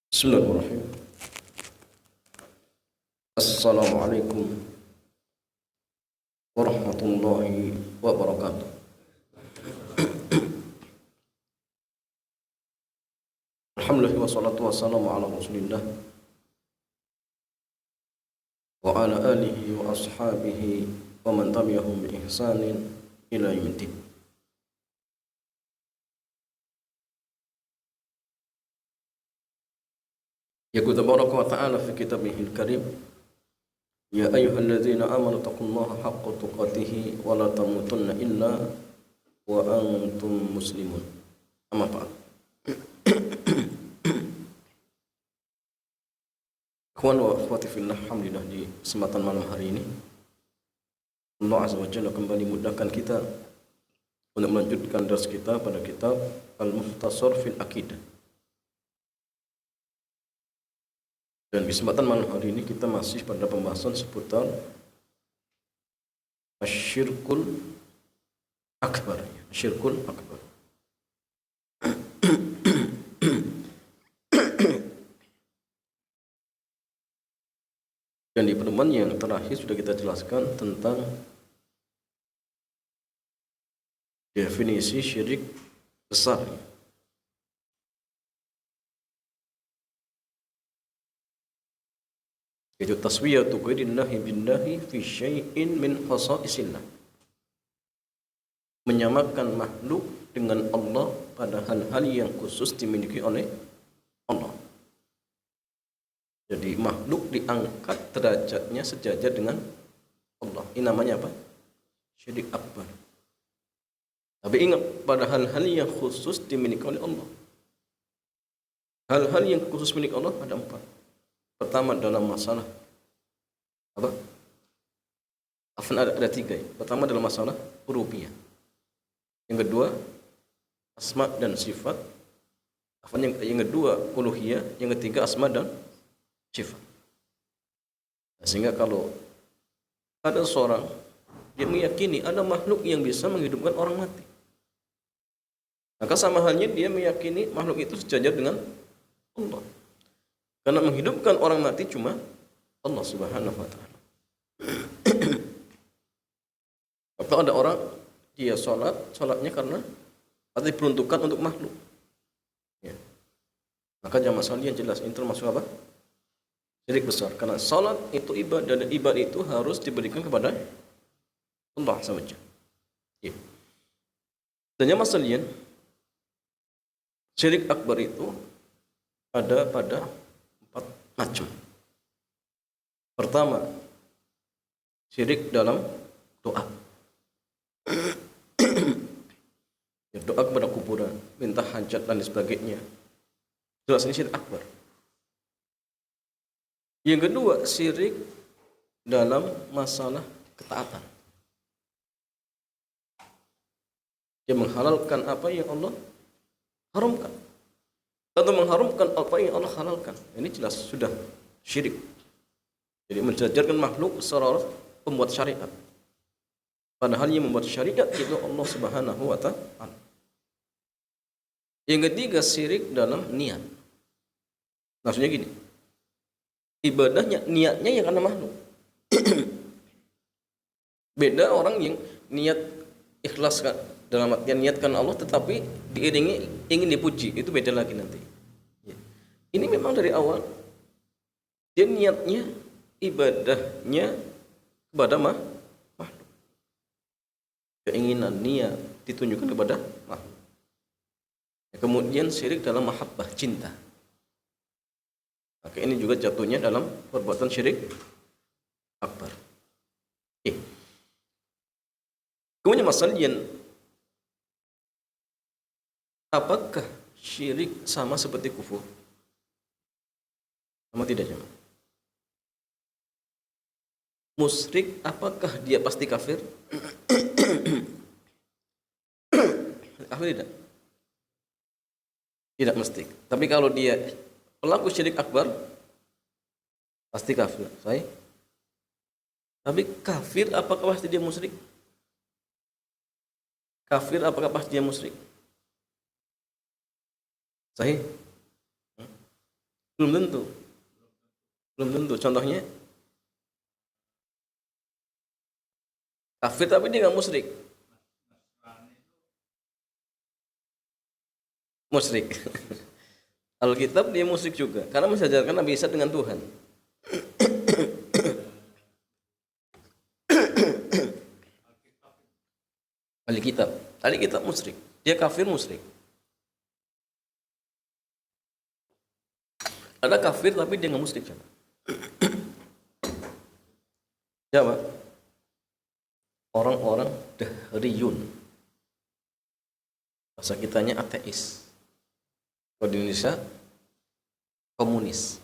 Bismillahirrahmanirrahim. Assalamualaikum warahmatullahi wabarakatuh. Alhamdulillah wassalatu wassalamu ala Rasulillah wa ala alihi wa ashabihi wa man tabi'ahum bi ihsanin ila yaumiddin. Yaqul tabaraka wa ta'ala fi kitabihil karim, ya ayyuhalladzina amanu taqullaha haqqa tuqatih wa la tamutunna illa wa antum muslimun. Amma ba'd. Ikhwan wa akhwati fillah, alhamdulillah di kesempatan malam hari ini Allah Azza wa Jalla kembali mudahkan kita untuk melanjutkan dars kita pada kitab Al-Mukhtasar fil Aqidah. Dan di kesempatan malam hari ini kita masih pada pembahasan seputar Asyirkul Akbar. Asyirkul Akbar. Dan di pertemuan yang terakhir sudah kita jelaskan tentang definisi syirik besar, yaitu taswiyatu ghairillahi billahi fi syai'in min khasaisillah, menyamakan makhluk dengan Allah pada hal-hal yang khusus dimiliki oleh Allah. Jadi makhluk diangkat derajatnya sejajar dengan Allah. Ini namanya apa? Syirik akbar. Tapi ingat, pada hal-hal yang khusus dimiliki oleh Allah. Hal-hal yang khusus milik Allah ada 4. Pertama dalam masalah apa? Ada 3 ya. Pertama dalam masalah rububiyah. Yang kedua asma dan sifat. Yang kedua uluhiyah. Yang ketiga asma dan sifat. Sehingga kalau ada seorang dia meyakini ada makhluk yang bisa menghidupkan orang mati, maka sama halnya dia meyakini makhluk itu sejajar dengan Allah. Karena menghidupkan orang mati cuma Allah Subhanahu wa ta'ala. Atau ada orang dia sholatnya karena atau diperuntukkan untuk makhluk, ya. Maka jamaah sekalian jelas ini termasuk apa? Syirik besar. Karena sholat itu ibadah, dan ibadah itu harus diberikan kepada Allah SWT. Ya. Dan jamaah sekalian, syirik akbar itu ada pada 4 macam. Pertama, syirik dalam doa. Ya, doa kepada kuburan, minta hajat dan sebagainya. Jelas ini syirik akbar. Yang kedua, syirik dalam masalah ketaatan. Dia menghalalkan apa yang Allah haramkan, atau mengharamkan apa yang Allah halalkan. Ini jelas sudah syirik. Jadi menjajarkan makhluk seolah pembuat syariat, padahal yang membuat syariat itu Allah Subhanahu wa ta'ala. Yang ketiga, syirik dalam niat. Maksudnya gini, ibadahnya niatnya yang karena makhluk. Beda orang yang niat ikhlas kan, dalam artian niatkan Allah tetapi diiringi ingin dipuji, itu beda lagi nanti. Ini memang dari awal dia niatnya ibadahnya kepada makhluk. Keinginan niat ditunjukkan kepada makhluk. Kemudian syirik dalam mahabbah, cinta. Maka ini juga jatuhnya dalam perbuatan syirik akbar. Kemudian masalahnya, apakah syirik sama seperti kufur? Sama tidak, jemaah? Musyrik apakah dia pasti kafir? Kafir tidak? Tidak mesti. Tapi kalau dia pelaku syirik akbar pasti kafir. Sahih? Tapi kafir apakah pasti dia musyrik? Kafir apakah pasti dia musyrik? Sahih? Belum tentu. Belum tentu. Contohnya kafir tapi dia nggak musyrik. Musyrik. Alkitab dia musyrik juga karena mensejajarkan Nabi Isa dengan Tuhan. Alkitab musyrik. Dia kafir musyrik. Ada kafir tapi dia nggak musyrik. Siapa? Orang-orang dahriyun. Bahasa kitanya ateis. Kalau di Indonesia komunis.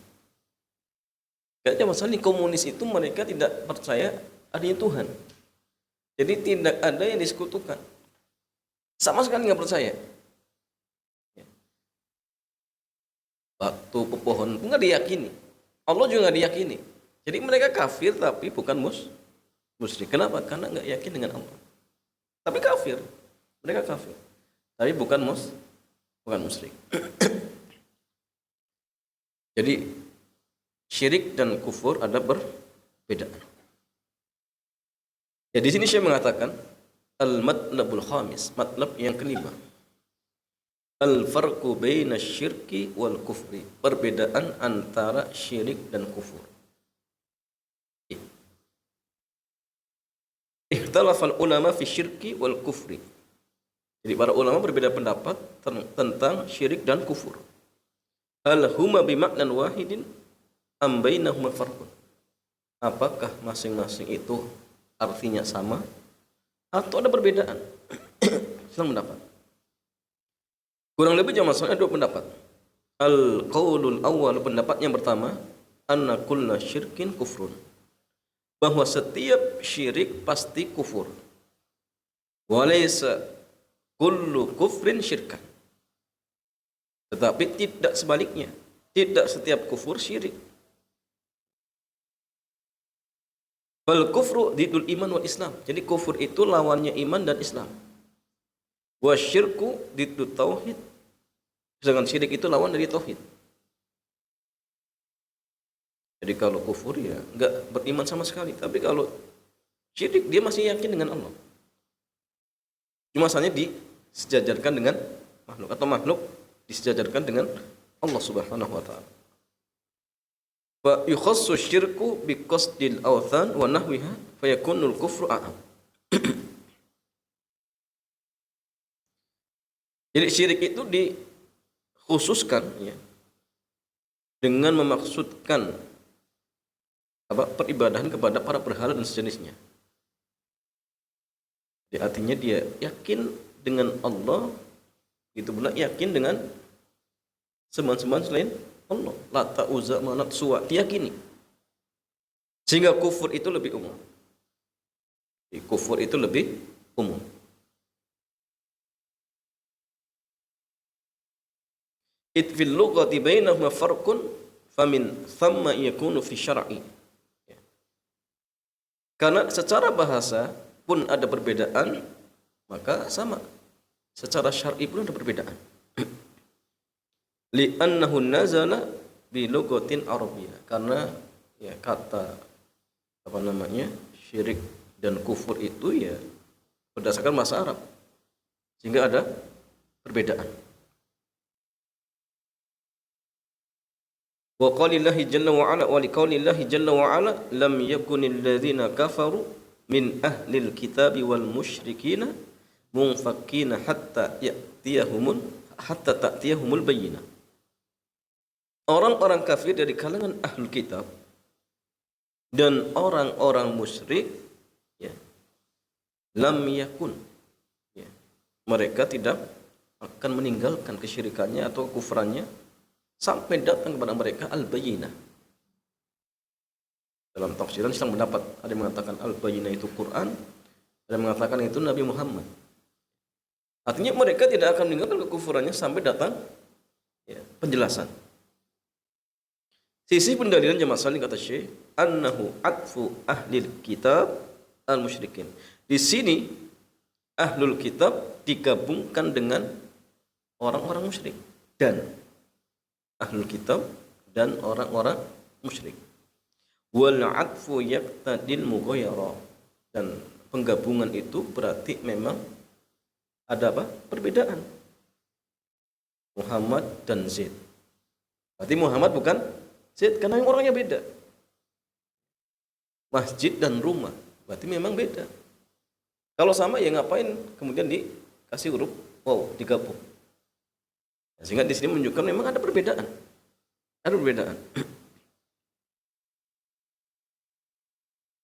Kayaknya masalah komunis itu mereka tidak percaya adanya Tuhan. Jadi tidak ada yang disekutukan. Sama sekali nggak percaya. Batu, pepohon nggak diyakini. Allah juga nggak diyakini. Jadi mereka kafir tapi bukan musyrik. Kenapa? Karena nggak yakin dengan Allah. Tapi kafir. Mereka kafir. Tapi bukan musyrik. Jadi syirik dan kufur ada perbedaan. Ya, di sini saya mengatakan al-matlabul khamis, matlab yang kelima. Al-farqu baina syirki wal kufri, perbedaan antara syirik dan kufur. Ikhtalafal ulama fi syirki wal kufri. Jadi para ulama berbeda pendapat tentang syirik dan kufur. Hal huma bimaknan wahidin am bainahuma farqun. Apakah masing-masing itu artinya sama atau ada perbedaan? Silang pendapat. Kurang lebih jamaah ada dua pendapat. Al-qaulul awal, pendapat yang pertama, anna kulla syirkin kufrun. Bahwa setiap syirik pasti kufur. Walaysa kullu kufrin syirkan. Tetapi tidak sebaliknya. Tidak setiap kufur syirik. Fal kufru didul iman wal Islam. Jadi kufur itu lawannya iman dan Islam. Wa syirku didul tauhid. Sedangkan syirik itu lawan dari tauhid. Jadi kalau kufur ya enggak beriman sama sekali. Tapi kalau syirik dia masih yakin dengan Allah. Cuma masalahnya disejajarkan dengan makhluk atau makhluk disejajarkan dengan Allah Subhanahu wa taala. Wa yukhassu syirku bi qasdil awthan wa nahwiha fayakunul kufru a'am. Jadi syirik itu dikhususkan ya, dengan memaksudkan peribadahan kepada para berhala dan sejenisnya. Jadi artinya dia yakin dengan Allah, itu pula yakin dengan sembahan-sembahan selain Allah. Lata, Uzza, Manat, Suwa, diyakini. Sehingga kufur itu lebih umum. Kufur itu lebih umum. It fil lughati bainahuma farqun famin thamma yakunu fi syar'i. Karena secara bahasa pun ada perbedaan, maka sama. Secara syar'i pun ada perbedaan. Li'annahu nazala bi lughatin arabiyyah. Karena ya kata syirik dan kufur itu ya berdasarkan bahasa Arab. Sehingga ada perbedaan. Wa qalillahi jalla wa ala wa liqaulillahi jalla wa ala lam yakunil ladzina kafaru min ahlil kitabi wal musyrikina munfakkina hatta ta'tiyahumul bayyinah. Orang-orang kafir dari kalangan ahlul kitab dan orang-orang musyrik ya, lam yakun ya, mereka tidak akan meninggalkan kesyirikannya atau kufrannya sampai datang kepada mereka al-bayyinah. Dalam tafsiran sedang mendapat, ada yang mengatakan al-bayyinah itu Quran, ada yang mengatakan itu Nabi Muhammad. Artinya mereka tidak akan meninggalkan kekufurannya sampai datang ya, penjelasan. Sisi pendalilan jamaah sekalian kata Syekh, annahu atfu ahlil kitab al-musyrikin. Di sini ahlul kitab digabungkan dengan orang-orang musyrik dan ahlul kitab dan orang-orang musyrik. Wal 'atfu yaqtadil mughayara, dan penggabungan itu berarti memang ada apa? Perbedaan. Muhammad dan Zaid. Berarti Muhammad bukan Zaid karena orangnya beda. Masjid dan rumah, berarti memang beda. Kalau sama ya ngapain kemudian dikasih huruf wow, digabung. Sehingga di sini menunjukkan memang ada perbedaan. Ada perbedaan.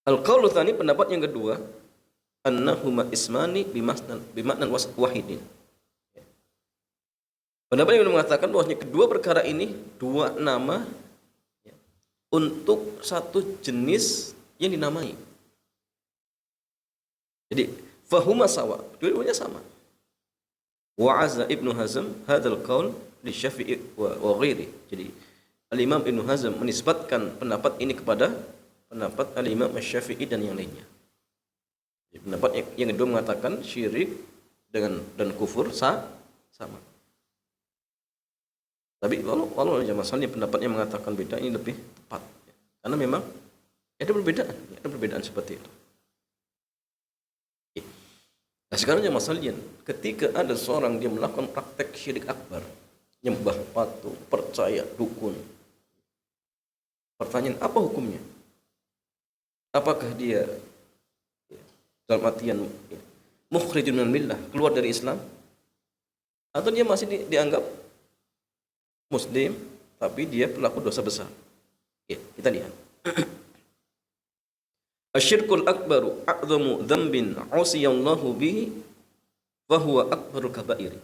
Al-qaulu tsani, pendapat yang kedua, annahuma ismani bimaknan wahidin. Pendapat yang mengatakan bahwasanya kedua perkara ini dua nama untuk satu jenis yang dinamai. Jadi fahuma sawa, dua-duanya sama. Wa'azza Ibnu Hazm hadzal qaul li Syafi'i wa ghairi. Jadi Al-Imam Ibnu Hazm menisbatkan pendapat ini kepada pendapat Al-Imam Asy-Syafi'i dan yang lainnya. Jadi pendapat yang kedua mengatakan syirik dan kufur sama. Tapi kalau masalahnya pendapat yang mengatakan beda ini lebih tepat. Karena memang ada perbedaan seperti itu. Nah sekarang masalahnya ketika ada seorang dia melakukan praktek syirik akbar, nyembah patung, percaya dukun. Pertanyaan, apa hukumnya? Apakah dia dalam artian mukhrijun minal millah, keluar dari Islam? Atau dia masih dianggap Muslim, tapi dia pelaku dosa besar? Kita lihat. Asyirkul akbaru a'zamu dzambin 'usiyallahu bihi wa huwa akbarul kaba'ir.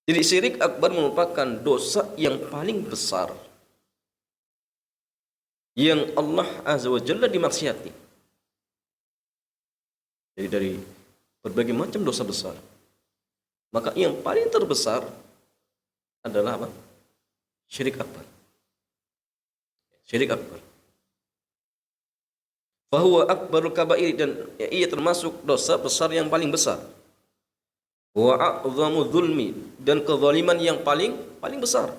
Jadi syirik akbar merupakan dosa yang paling besar yang Allah Azza wa Jalla dimaksiati. Jadi dari berbagai macam dosa besar, maka yang paling terbesar adalah apa? Syirik akbar. Syirik akbar. Fahuwa akbarul kaba'ir, dan ia termasuk dosa besar yang paling besar. Wa a'zamu dzulmi, dan kezaliman yang paling besar.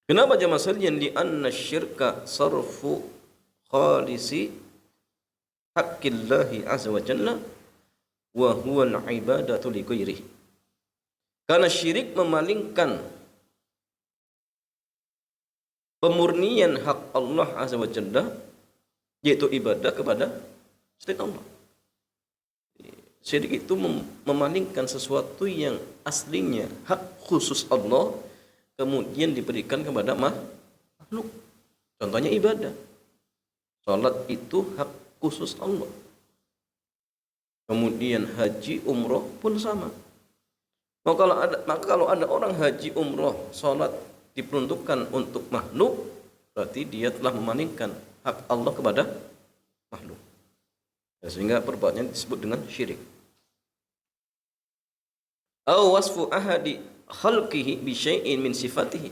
Kenapa jemaah sekalian? Li anna syirka sarfu khalisi haqqillahi azza wa jalla wa huwa al-ibadatu li ghairihi. Karena syirik memalingkan pemurnian hak Allah azza wa jalla, yaitu ibadah kepada selain Allah. Syirik itu memalingkan sesuatu yang aslinya hak khusus Allah kemudian diberikan kepada makhluk. Contohnya ibadah. Salat itu hak khusus Allah. Kemudian haji, umroh pun sama. Maka kalau ada orang haji, umroh, salat diperuntukkan untuk makhluk, berarti dia telah memalingkan hak Allah kepada makhluk. Sehingga perbuatannya disebut dengan syirik. Aw wasfu ahadi khalqihi bi syai'in min sifatihi,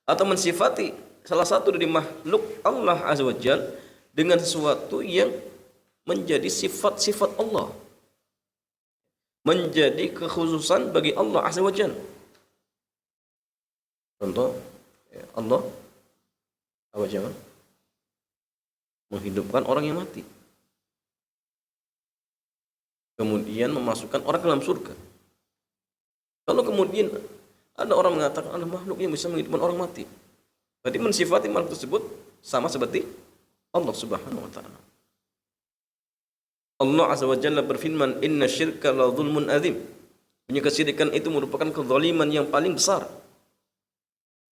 atau mensifati salah satu dari makhluk Allah Azza wa Jalla dengan sesuatu yang menjadi sifat-sifat Allah, menjadi kekhususan bagi Allah Azza wa Jalla. Contoh, Allah apa jangan menghidupkan orang yang mati, kemudian memasukkan orang ke dalam surga. Kalau kemudian ada orang mengatakan ada makhluk yang bisa menghidupkan orang mati, berarti mensifati makhluk tersebut sama seperti Allah Subhanahu wa taala. Allah Azza wa Jalla berfirman, "Inna syirka la dzulmun adzim." Punya kesyirikan itu merupakan kezaliman yang paling besar.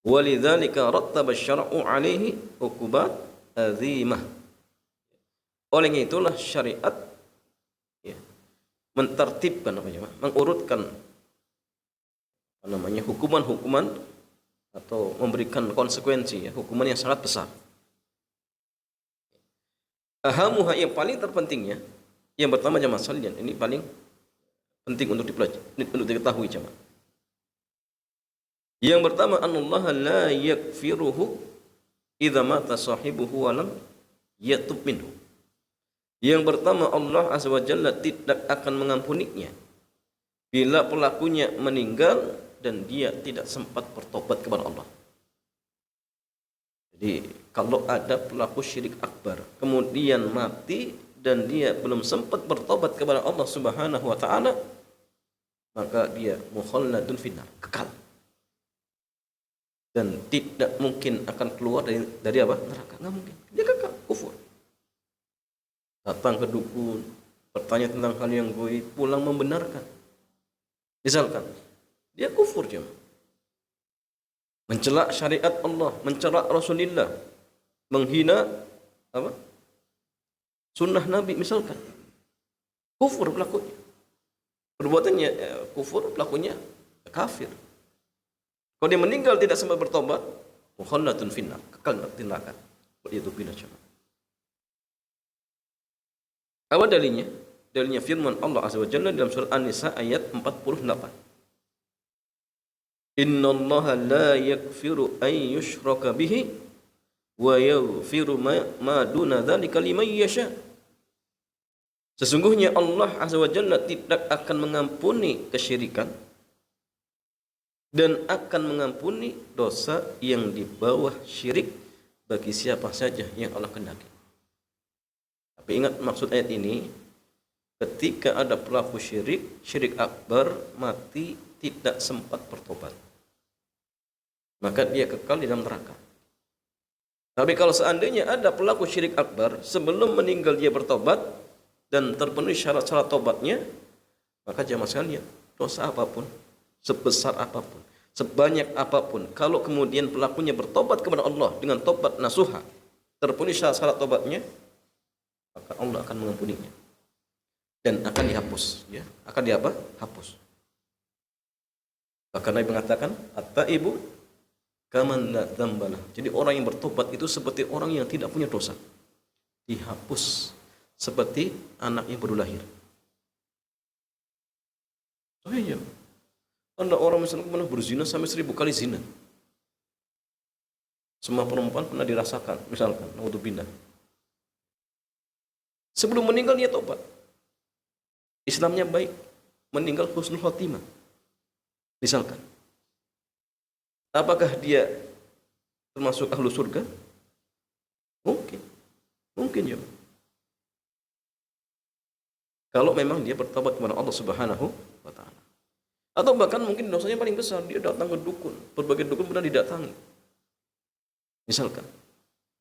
Walidzalika rattaba asy-syar'u 'alaihi uqubat adzimah. Oleh itulah syariat mentertibkan mengurutkan hukuman-hukuman atau memberikan konsekuensi, hukuman yang sangat besar. Ahamuha, yang paling terpentingnya, yang pertama jemaah sekalian, ini paling penting untuk dipelajari, untuk diketahui jemaah. Yang pertama, anallaha la yakfiruhu idza mata sahibuhu wa lam yatub minhu. Yang pertama, Allah Azza wa Jalla tidak akan mengampuninya bila pelakunya meninggal dan dia tidak sempat bertobat kepada kalau ada pelaku syirik akbar kemudian mati dan dia belum sempat bertobat kepada Allah Subhanahu wa taala, maka dia mukhalladun finnar, kekal. Dan tidak mungkin akan keluar dari apa? Neraka. Enggak mungkin. Dia kekal kufur. Datang ke dukun, bertanya tentang hal yang gaib, pulang membenarkan. Misalkan dia kufur jemaah. Mencela syariat Allah, mencela Rasulullah, menghina apa? Sunnah Nabi misalkan. Kufur pelakunya. Perbuatannya kufur, pelakunya kafir. Kalau dia meninggal tidak sempat bertobat, mukhalladun finnar, kekal di neraka. Itu bila jemaah. Apa dalilnya? Dalilnya firman Allah Azza wa Jalla dalam surat An-Nisa ayat 48. Innallaha la yaghfiru an yushraka bihi wa yaghfiru ma duna dzalika liman yasha. Sesungguhnya Allah Azza wa Jalla tidak akan mengampuni kesyirikan dan akan mengampuni dosa yang di bawah syirik bagi siapa saja yang Allah kehendaki. Tapi ingat maksud ayat ini, ketika ada pelaku syirik akbar mati tidak sempat bertobat, maka dia kekal di dalam neraka. Tapi kalau seandainya ada pelaku syirik akbar sebelum meninggal dia bertobat dan terpenuhi syarat-syarat tobatnya, maka jamaah sekalian, dosa apapun, sebesar apapun, sebanyak apapun, kalau kemudian pelakunya bertobat kepada Allah dengan tobat nasuha, terpenuhi syarat-syarat tobatnya, maka Allah akan mengampuninya dan akan dihapus, ya, akan hapus. Bahkan Nabi mengatakan, at-taibu kaman la dzambalah. Jadi orang yang bertobat itu seperti orang yang tidak punya dosa, dihapus seperti anak yang baru lahir. Oh iya, ada orang misalnya pernah berzina sampai 1000 kali zina. Semua perempuan pernah dirasakan, misalkan, naudzubillah. Sebelum meninggal dia tobat. Islamnya baik, meninggal husnul khotimah. Misalkan. Apakah dia termasuk ahlu surga? Mungkin. Mungkin ya. Kalau memang dia bertobat kepada Allah Subhanahu wa taala. Atau bahkan mungkin dosanya paling besar, dia datang ke dukun, berbagai dukun pernah didatangi. Misalkan.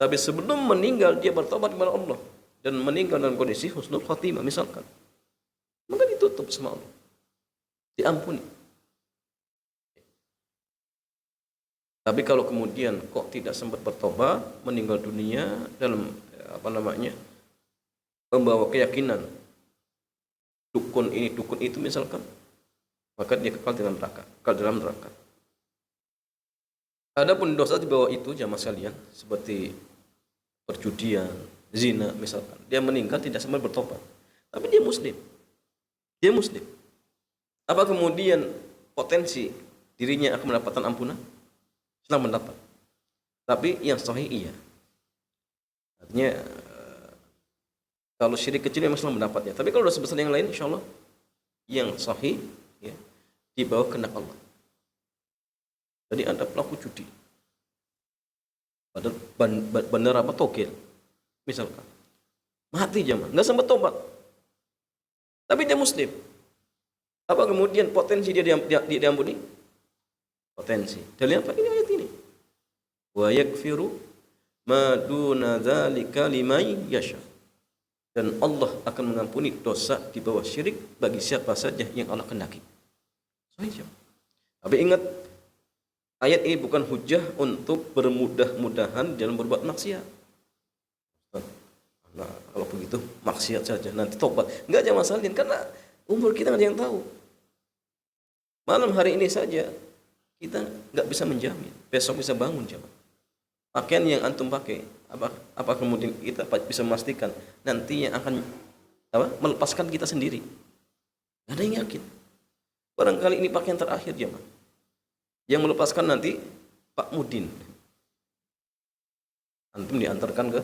Tapi sebelum meninggal dia bertobat kepada Allah dan meninggal dalam kondisi husnul khatimah misalkan, maka ditutup sama Allah, diampuni. Tapi kalau kemudian kok tidak sempat bertobat, meninggal dunia dalam membawa keyakinan dukun ini dukun itu misalkan, maka dia kekal dalam neraka. Adapun dosa di bawah itu jamaah sekalian seperti perjudian, zina misalkan, dia meninggal tidak sempat bertobat, tapi dia muslim. Apa kemudian potensi dirinya akan mendapatkan ampunan? Sedang mendapat. Tapi yang sahih iya. Artinya kalau syirik kecil memang sedang mendapatnya. Tapi kalau dosa besar yang lain, insya Allah yang sahih ya, di bawah kehendak Allah. Jadi ada pelaku judi, benar apa togel, misalkan mati jamaah, nggak sempat tobat, tapi dia muslim. Apa kemudian potensi dia diampuni? Potensi. Dalilnya apa? Ini ayat ini. Wa yakfiru ma duna dzalika liman yasha. Dan Allah akan mengampuni dosa di bawah syirik bagi siapa saja yang Allah kehendaki. Tapi ingat, ayat ini bukan hujah untuk bermudah-mudahan dalam berbuat maksiat. Nah, kalau begitu maksiat saja, nanti tobat. Enggak, jangan masalin, karena umur kita nggak ada yang tahu. Malam hari ini saja kita nggak bisa menjamin besok bisa bangun jemaah. Pakaian yang antum pakai, apa kemudian kita bisa memastikan nanti yang akan melepaskan kita sendiri? Nggak ada yang yakin. Barangkali ini pakaian terakhir jemaah. Yang melepaskan nanti Pak Mudin. Antum diantarkan ke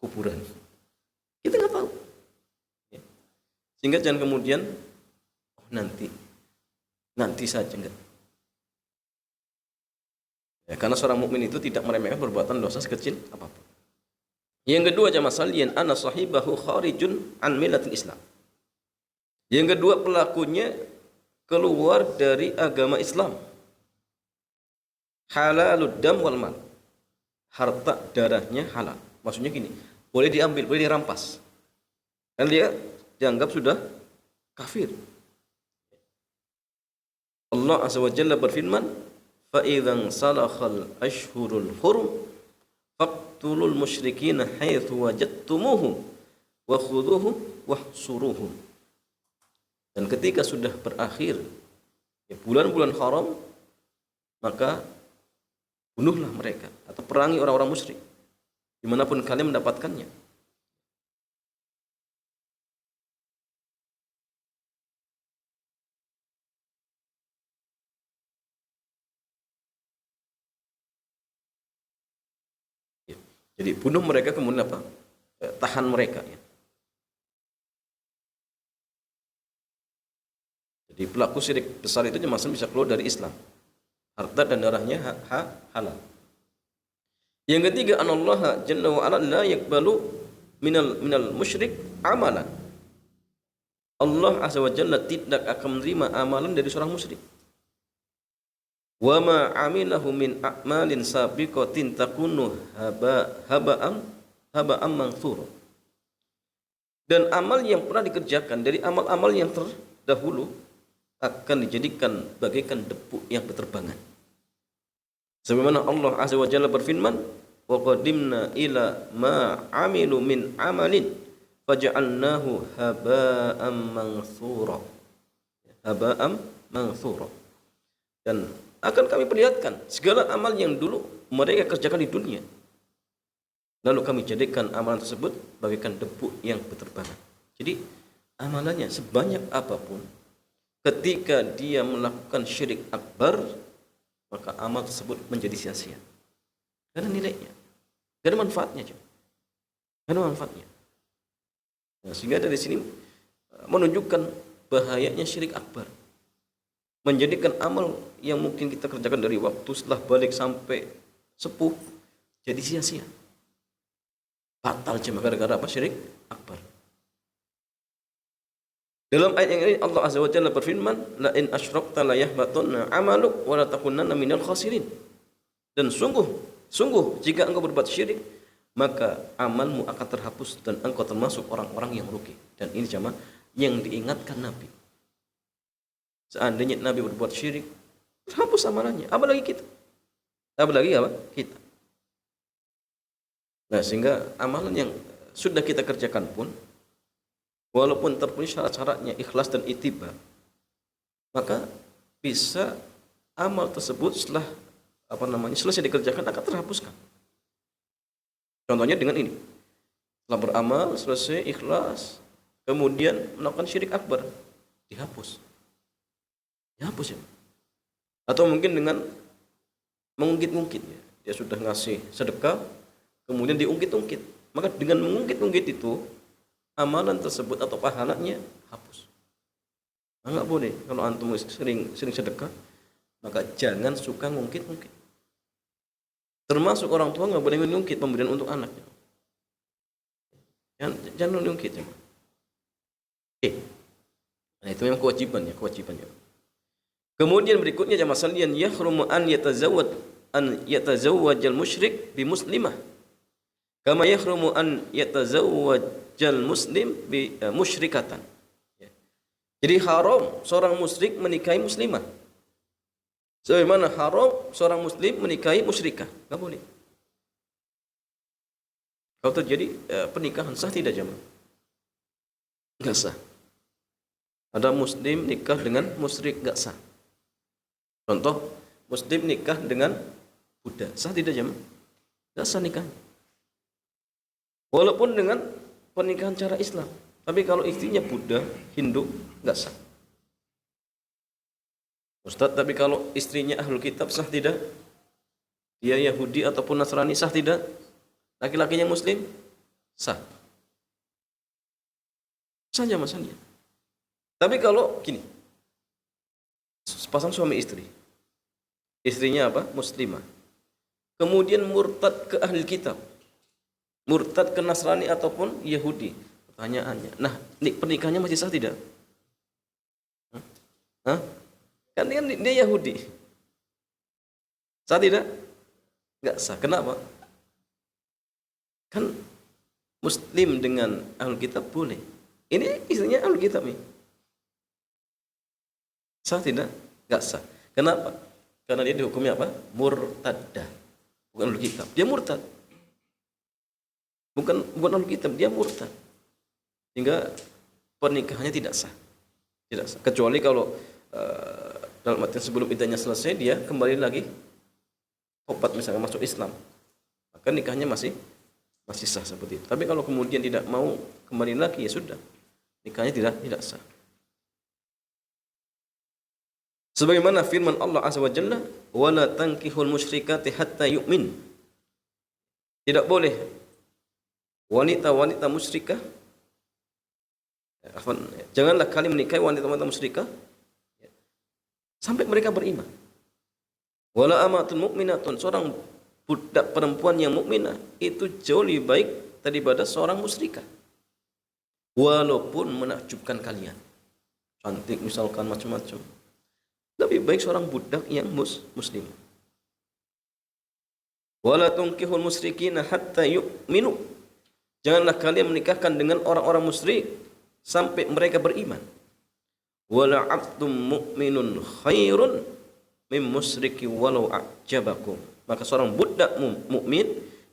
kuburan. Kita nggak tahu. Sehingga jangan kemudian nanti saja enggak. Ya, karena seorang mukmin itu tidak meremehkan perbuatan dosa sekecil apapun. Yang kedua jamaah sekalian, anna sahibahu kharijun an millatil Islam. Yang kedua, pelakunya keluar dari agama Islam. Halalud dam wal mal. Harta darahnya halal. Maksudnya gini, boleh diambil, boleh dirampas. Dan dia dianggap sudah kafir. Allah Azza wa Jalla berfirman, "Fa idzan salakhal ashhurul hurum faqtulul musyrikin haitsu wajadtumuhum wa khuduhum wahsuruhum." Dan ketika sudah berakhir bulan-bulan haram, maka bunuhlah mereka atau perangi orang-orang musyrik dimanapun kalian mendapatkannya. Jadi bunuh mereka, kemudian apa? Tahan mereka. Ya. Jadi pelaku syirik besar itu masih bisa keluar dari Islam. Harta dan darahnya halal. Yang ketiga, anallaha jalla wa ala la yaqbalu minal musyrik amalan. Allah Azza wa Jalla tidak akan menerima amalan dari seorang musyrik. Wa ma amilahu min a'malin sabiqatin takunu haba'am manthur. Dan amal yang pernah dikerjakan dari amal-amal yang terdahulu akan dijadikan bagaikan debu yang berterbangan. Sebagaimana Allah Azza wa Jalla berfirman, wa qadimna ila ma amilu min amalin faja'alnahu haba'am manthura. Haba'am manthura. Dan akan kami perlihatkan segala amal yang dulu mereka kerjakan di dunia. Lalu kami jadikan amalan tersebut bagaikan debu yang berterbangan. Jadi amalannya sebanyak apapun, ketika dia melakukan syirik akbar, maka amal tersebut menjadi sia-sia. Karena nilainya, karena manfaatnya. Karena manfaatnya. Nah, sehingga dari sini menunjukkan bahayanya syirik akbar. Menjadikan amal yang mungkin kita kerjakan dari waktu setelah balik sampai sepuh jadi sia-sia. Batal cuma gara-gara apa? Syirik akbar. Dalam ayat yang ini Allah Azza wa Jalla berfirman, la in asyrakta la yahbatunna 'amaluk wa la takunanna minal khasirin. Dan sungguh jika engkau berbuat syirik, maka amalmu akan terhapus dan engkau termasuk orang-orang yang rugi. Dan ini jamaah yang diingatkan Nabi. Seandainya Nabi berbuat syirik, terhapus amalannya. Apalagi kita. Apalagi apa? Kita. Nah, sehingga amalan yang sudah kita kerjakan pun, walaupun terpenuhi syarat-syaratnya ikhlas dan ittiba, maka bisa amal tersebut setelah selesai dikerjakan akan terhapuskan. Contohnya dengan ini. Setelah beramal, selesai ikhlas, kemudian melakukan syirik akbar, dihapus. Dihapus ya. Atau mungkin dengan mengungkit-ungkit ya. Dia sudah ngasih sedekah, kemudian diungkit-ungkit. Maka dengan mengungkit-ungkit itu, amalan tersebut atau pahalanya hapus. Nah, enggak boleh. Kalau antum sering sedekah, maka jangan suka ngungkit-ngungkit. Termasuk orang tua enggak boleh ngungkit pemberian untuk anaknya. Jangan ngungkit ya. Nah, itu memang kewajibannya. Kemudian berikutnya jamaah sekalian, yahrumu an yatazawwajal musyrik bi muslimah. Kama yahrumu an yatazawwajal muslim bi musyrikatan. Jadi haram seorang musyrik menikahi muslimah. Sebagaimana haram seorang muslim menikahi musyrikah. Enggak boleh. Kalau terjadi pernikahan sah tidak jamaah? Enggak sah. Ada muslim nikah dengan musyrik enggak sah. Contoh, muslim nikah dengan Buddha, sah tidak jamaah? Enggak sah nikah. Walaupun dengan pernikahan cara Islam, tapi kalau istrinya Buddha, Hindu, enggak sah. Ustaz, tapi kalau istrinya ahlul kitab sah tidak? Dia Yahudi ataupun Nasrani sah tidak? Laki-lakinya muslim? Sah. Saja masalahnya. Tapi kalau gini, sepasang suami istri, istrinya apa? Muslimah, kemudian murtad ke ahli kitab, murtad ke Nasrani ataupun Yahudi. Pertanyaannya, nah pernikahannya masih sah tidak? Hah? Kan dia Yahudi. Sah tidak? Enggak sah. Kenapa? Kan Muslim dengan ahlul kitab boleh. Ini istrinya ahlul kitab nih. Sah tidak? Enggak sah. Kenapa? Karena dia dihukumnya apa? Murtadah. Bukan ahlul kitab. Dia murtad. Bukan ahlul kitab, dia murtad. Sehingga pernikahannya tidak sah. Tidak sah. Kecuali kalau dalam artian sebelum iddahnya selesai dia kembali lagi tobat misalnya masuk Islam. Maka nikahnya masih sah seperti itu. Tapi kalau kemudian tidak mau kembali lagi, ya sudah, nikahnya tidak sah. Sebagaimana firman Allah Azza wa Jalla, "Wala tankihul musyrikati hatta yu'min." Tidak boleh wanita-wanita musyrikah, janganlah kalian menikahi wanita-wanita musyrikah sampai mereka beriman. Wala amatun mu'minatun, seorang budak perempuan yang mukminah itu jauh lebih baik daripada seorang musyrikah. Walaupun menakjubkan kalian, cantik misalkan macam-macam, lebih baik seorang budak yang muslim. Wala tunkihul musyrikina hatta yu'minu, janganlah kalian menikahkan dengan orang-orang musyrik sampai mereka beriman. Wala 'abdun mu'minun khairun min musyriki walau a'jabakum, maka seorang budak mukmin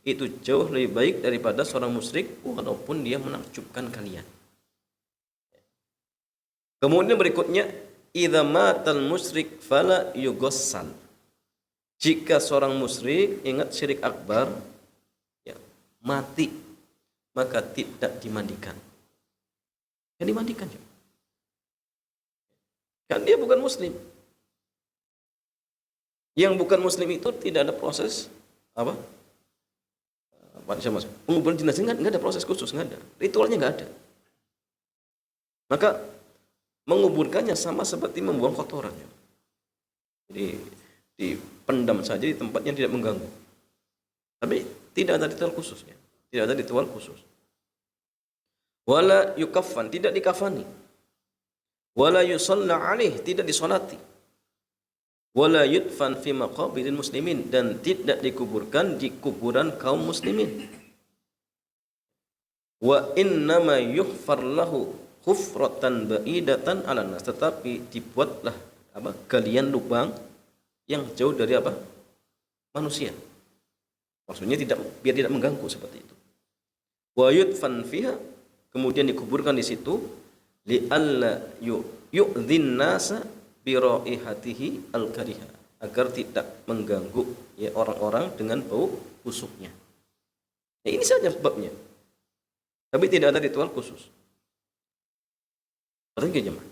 itu jauh lebih baik daripada seorang musyrik walaupun dia menakjubkan kalian. Kemudian berikutnya, idza matal musyrik fala yughassal, jika seorang musyrik, ingat syirik akbar, ya, mati, maka tidak dimandikan. Yang dimandikan juga. Kan dia bukan muslim. Yang bukan muslim itu tidak ada proses apa? Penguburan jenazah nggak ada proses khusus, nggak ada. Ritualnya nggak ada. Maka menguburkannya sama seperti membuang kotoran. Jadi dipendam saja di tempat yang tidak mengganggu. Tapi tidak ada ritual khususnya. Tidak ada ritual khusus. Wala yukaffan, tidak dikafani. Wala yusalla alaih, tidak disolati. Wala yudfan fi maqabiril muslimin, dan tidak dikuburkan di kuburan kaum muslimin. Wa innama yughfar lahu khufratan ba'idatan 'alan nas, tetapi dibuatlah galian lubang yang jauh dari manusia. Maksudnya biar tidak mengganggu seperti itu. Wa yudfan fiha, kemudian dikuburkan di situ, li alla yu'dhin nasa bi raihatihi al-kariha, agar tidak mengganggu ya orang-orang dengan bau busuknya. Ya, ini saja sebabnya. Tapi tidak ada ritual khusus. Perhatikan jemaah.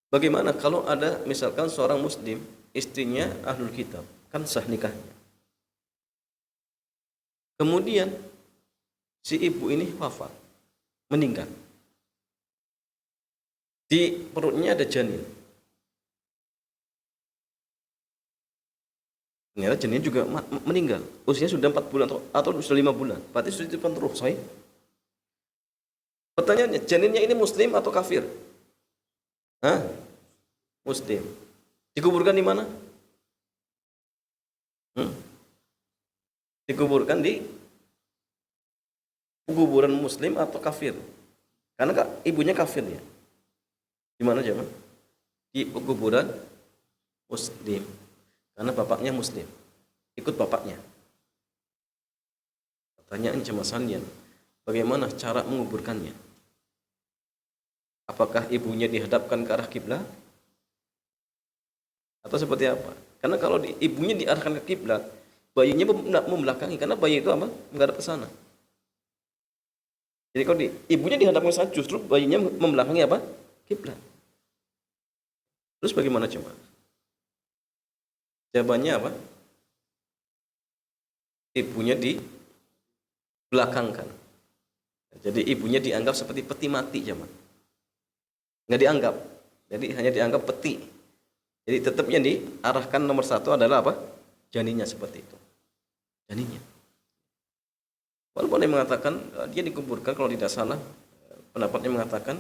Bagaimana kalau ada misalkan seorang muslim, istrinya ahlul kitab, kan sah nikahnya. Kemudian si ibu ini wafat, meninggal. Di perutnya ada janin. Ternyata janin juga meninggal. Usianya sudah 4 bulan atau sudah 5 bulan. Berarti sudah dititipkan ruh, sahih? Pertanyaannya, janinnya ini muslim atau kafir? Hah? Muslim. Dikuburkan di mana? Dikuburkan di kuburan muslim atau kafir? Karena ibunya kafir ya. Di mana zaman? Di kuburan muslim. Karena bapaknya muslim. Ikut bapaknya. Pertanyaan cuma salian, bagaimana cara menguburkannya? Apakah ibunya dihadapkan ke arah kiblat? Atau seperti apa? Karena kalau ibunya diarahkan ke kiblat, bayinya membelakangi, karena bayi itu menghadap ke sana. Jadi kalau ibunya dihadapkan ke sana, justru bayinya membelakangi kiblat. Terus bagaimana coba? Jawabannya apa? Ibunya dibelakangkan. Jadi ibunya dianggap seperti peti mati zaman. Nggak dianggap. Jadi hanya dianggap peti. Jadi tetap yang diarahkan nomor 1 adalah janinnya seperti itu. janinnya. Walaupun dia mengatakan dia dikuburkan, kalau tidak salah pendapatnya mengatakan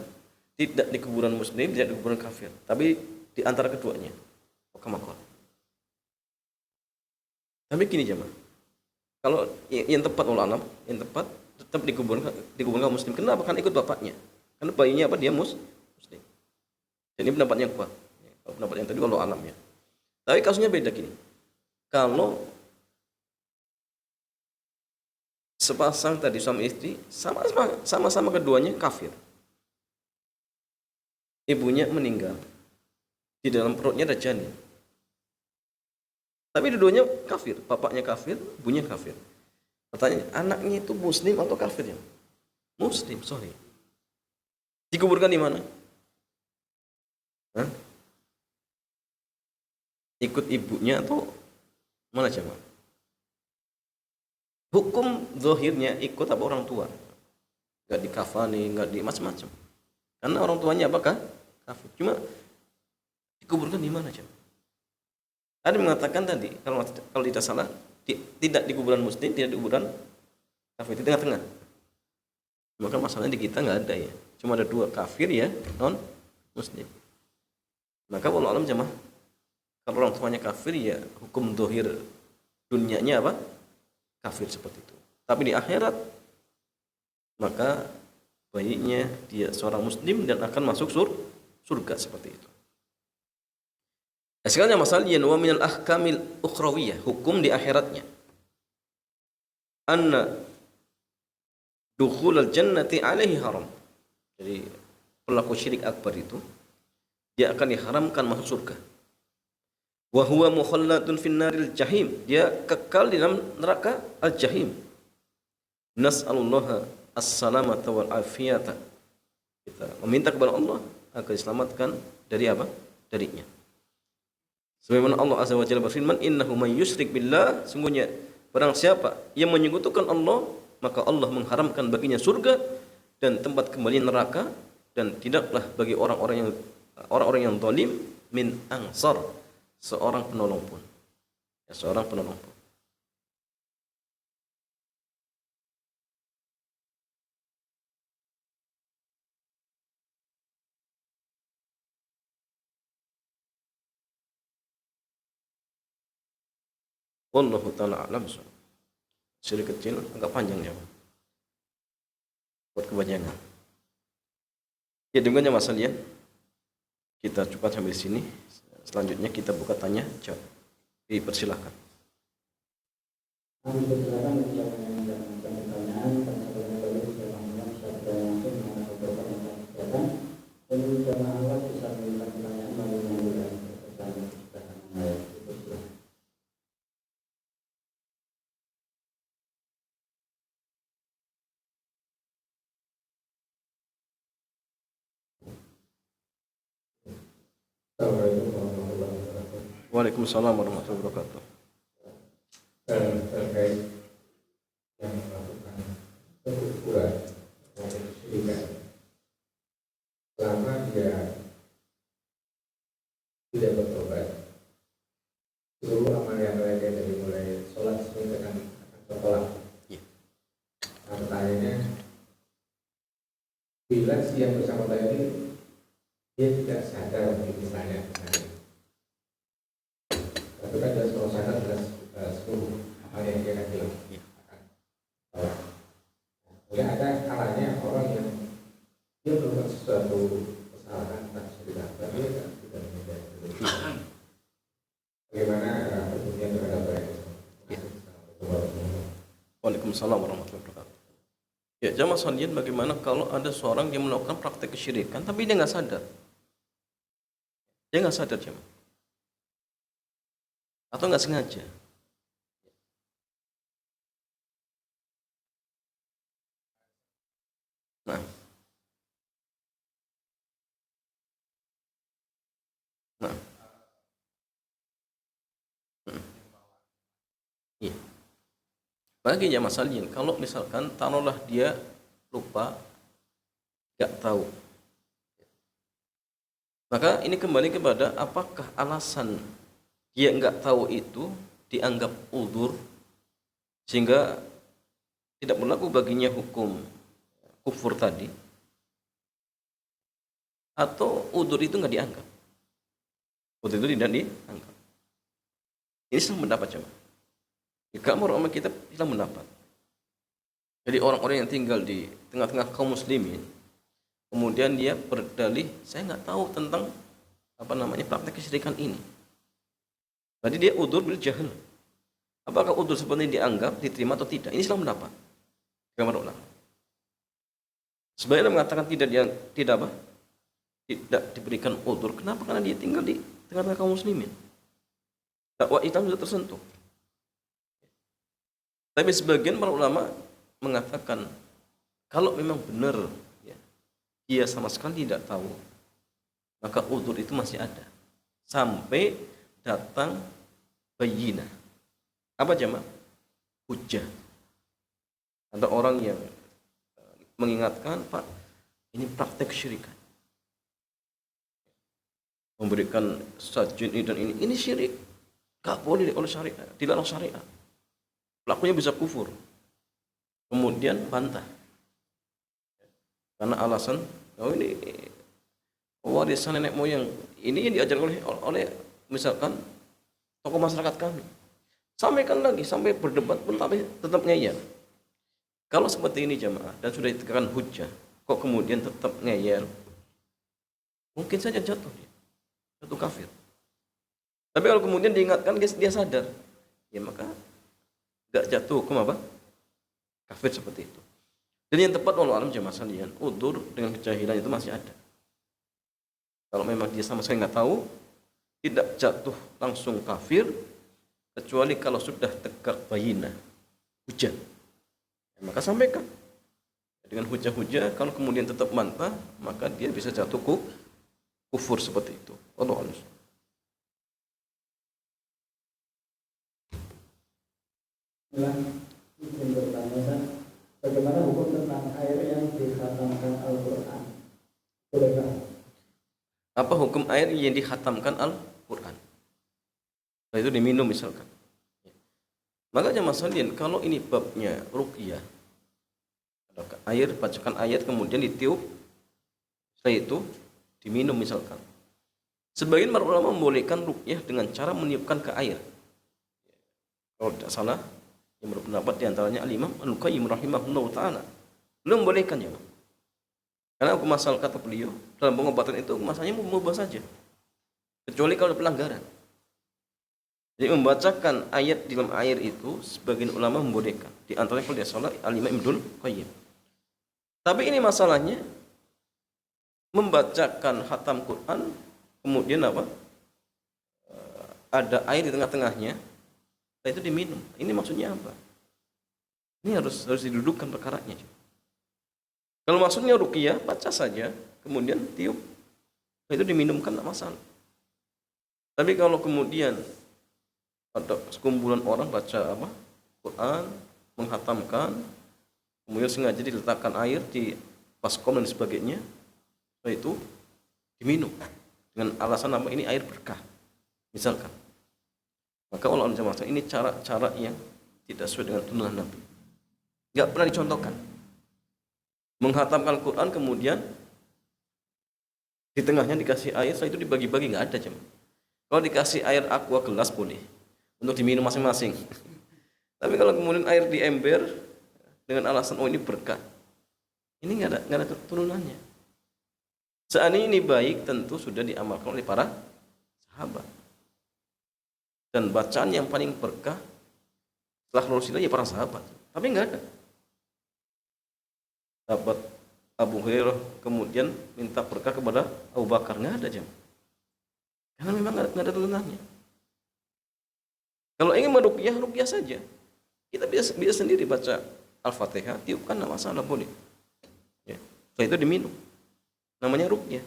tidak di kuburan muslim, tidak di kuburan kafir, tapi di antara keduanya. Kamakol. Tapi gini jemaah, kalau yang tepat ulama, yang tepat tetap dikuburkan muslim. Kenapa? Kan ikut bapaknya. Karena bayinya apa? Dia muslim. Jadi pendapatnya kuat. Kalau pendapat yang tadi kalau alam ya. Tapi kasusnya beda gini. Kalau sepasang tadi suami istri sama-sama keduanya kafir. Ibunya meninggal. Di dalam perutnya ada janin. Tapi dua-duanya kafir, bapaknya kafir, ibunya kafir. Pertanyaan, anaknya itu muslim atau kafir ya? Muslim, sorry. Dikuburkan di mana? Hah? Ikut ibunya atau mana coba? Hukum zahirnya ikut apa orang tua? Enggak dikafani, enggak di macam-macam. Karena orang tuanya apakah? Kafir. Cuma dikuburkan di mana coba? Ada mengatakan tadi kalau tidak salah tidak di kuburan muslim, tidak di kuburan kafir, di tengah-tengah. Maka masalahnya di kita nggak ada ya. Cuma ada dua, kafir ya, non muslim. Maka wallahu alam jemaah, kalau orang tuanya kafir ya hukum zahir dunianya apa? Kafir seperti itu. Tapi di akhirat maka bayinya dia seorang muslim dan akan masuk surga seperti itu. Sekarang masalah wa minal ahkamil ukhrawiyah, hukum di akhiratnya. Anna dukhulal jannati alaihi haram. Jadi pelaku syirik akbar itu dia akan diharamkan masuk surga. Wa huwa mukhallatun finnaril jahim, dia kekal di dalam neraka al-jahim. Nas'alullaha as-salamata wal afiyata. Kita meminta kepada Allah agar diselamatkan dari apa? Darinya. Sebagaimana Allah Azza wa Jalla berfirman, innahu may yusyrik billah, sungguhnya barang siapa yang menyekutukan Allah, maka Allah mengharamkan baginya surga dan tempat kembali neraka, dan tidaklah bagi orang-orang yang zalim min ansar, seorang penolong pun. Ya, seorang penolong pun. Wallahu ta'ala a'lam. Syirik kecil agak panjang ya, buat kepanjangan. Ya dengannya masalah ya. Kita cepat sampai sini. Selanjutnya kita buka tanya jawab. Dipersilahkan. Waalaikumsalam warahmatullahi wabarakatuh. Terkait yang melakukan kekufuran dan kesyirikan, selama dia tidak bertobat, seluruh amal yang mereka dari mulai sholat sampai akan tertolak. Nah, pertanyaannya, bila si yang bersangkutan ini dia tidak sadar misalnya, tapi kan jelas kalau sadar jelas seluruh hal yang dia akan dilakukan. Kemudian ada kalanya orang yang dia melakukan sesuatu kesalahan tak sudah dia tidak menyadari. Bagaimana pembuktian terhadap mereka? Waalaikumsalam warahmatullahi wabarakatuh. Ya, jamaah sekalian, bagaimana kalau ada seorang yang melakukan praktek kesyirikan tapi dia nggak sadar? Dia nggak sadar jamaah. Atau nggak sengaja. Nah, iya. Bagi ya masalahnya, kalau misalkan taruhlah dia lupa, nggak tahu, maka ini kembali kepada apakah alasan dia nggak tahu itu dianggap udzur Sehingga tidak berlaku baginya hukum kufur tadi, atau udzur itu nggak dianggap. Udzur itu tidak dianggap. Ini Islam mendapat coba. Jika ulama kita Islam mendapat. Jadi orang-orang yang tinggal di tengah-tengah kaum muslimin, kemudian dia berdalih, saya nggak tahu tentang praktek kesyirikan ini. Berarti dia udzur bil jahl. Apakah udzur seperti ini dianggap, diterima atau tidak? Ini Islam mendapat. Gambar ulama. Sebagian mengatakan tidak diberikan udzur. Kenapa? Karena dia tinggal di tengah-tengah kaum muslimin. Dakwah Islam sudah tersentuh. Tapi sebagian para ulama mengatakan kalau memang benar ya, dia sama sekali tidak tahu, maka udzur itu masih ada sampai datang bayyinah. Apa jemaah? Hujjah. Ada orang yang mengingatkan, Pak, ini praktek syirikan, memberikan sajian ini dan ini syirik, gak boleh oleh syariat, dilarang syariat, pelakunya bisa kufur. Kemudian bantah karena alasan ini warisan nenek moyang, ini yang diajarkan oleh misalkan tokoh masyarakat kami. Sampaikan lagi sampai berdebat pun tapi tetap ngeyel. Kalau seperti ini jemaah dan sudah ditegakkan hujjah, kok kemudian tetap ngeyel, mungkin saja jatuh kafir. Tapi kalau kemudian diingatkan dia sadar, ya maka gak jatuh hukum apa? Kafir seperti itu. Dan yang tepat wallahu alam jemaah sekalian, udzur dengan kejahilan itu masih ada. Kalau memang dia sama sekali nggak tahu, tidak jatuh langsung kafir, kecuali kalau sudah tegak bayyinah, hujjah, ya, maka sampaikan dengan hujjah-hujjah. Kalau kemudian tetap bantah, maka dia bisa jatuh kufur seperti itu. Wallahu a'lam. Bagaimana hukum tentang air yang dikhatamkan Al-Quran? Bolehkah? Apa hukum air yang dikhatamkan Al-Quran? Itu diminum misalkan. Maka jemaah sekalian, kalau ini babnya ruqyah, ada air, bacakan ayat kemudian ditiup, setelah itu diminum misalkan. Sebagian para ulama membolehkan ruqyah dengan cara meniupkan ke air. Kalau tidak salah, yang berpendapat diantaranya Al-Imam Al-Qayyim rahimahullah ta'ala, beliau membolehkan ya. Karena hukum asal kata beliau dalam pengobatan itu masalahnya mubah saja, kecuali kalau pelanggaran. Jadi membacakan ayat di dalam air itu sebagian ulama membolehkan. Di antaranya kalau dia salah Al-Imam Ibnul Qayyim. Tapi ini masalahnya membacakan khatam Quran kemudian ada air di tengah-tengahnya, itu diminum. Ini maksudnya apa? Ini harus didudukkan perkaranya. Kalau maksudnya ruqyah, baca saja, kemudian tiup, itu diminumkan tidak masalah. Tapi kalau kemudian ada sekumpulan orang baca Quran, menghatamkan, kemudian sengaja diletakkan air di baskom dan sebagainya, itu diminum dengan alasan ini air berkah, misalkan. Maka Allah SWT ini cara-cara yang tidak sesuai dengan tuntunan Nabi. Nggak pernah dicontohkan. Menghatamkan Quran kemudian di tengahnya dikasih air, setelah itu dibagi-bagi, nggak ada jemaah. Kalau dikasih air aqua gelas boleh untuk diminum masing-masing. Tapi kalau kemudian air di ember dengan alasan ini berkah, ini nggak ada turunannya. Seandainya ini baik, tentu sudah diamalkan oleh para sahabat. Dan bacaan yang paling berkah setelah Rasulullah ya para sahabat. Tapi enggak ada. Sahabat Abu Hurairah kemudian minta berkah kepada Abu Bakar, enggak ada jemaah. Karena memang enggak ada turunannya. Kalau ingin meruqyah, ruqyah saja. Kita bisa sendiri baca Al-Fatihah, tiupkan, enggak masalah, boleh. Ya. Setelah itu diminum. Namanya ruqyah.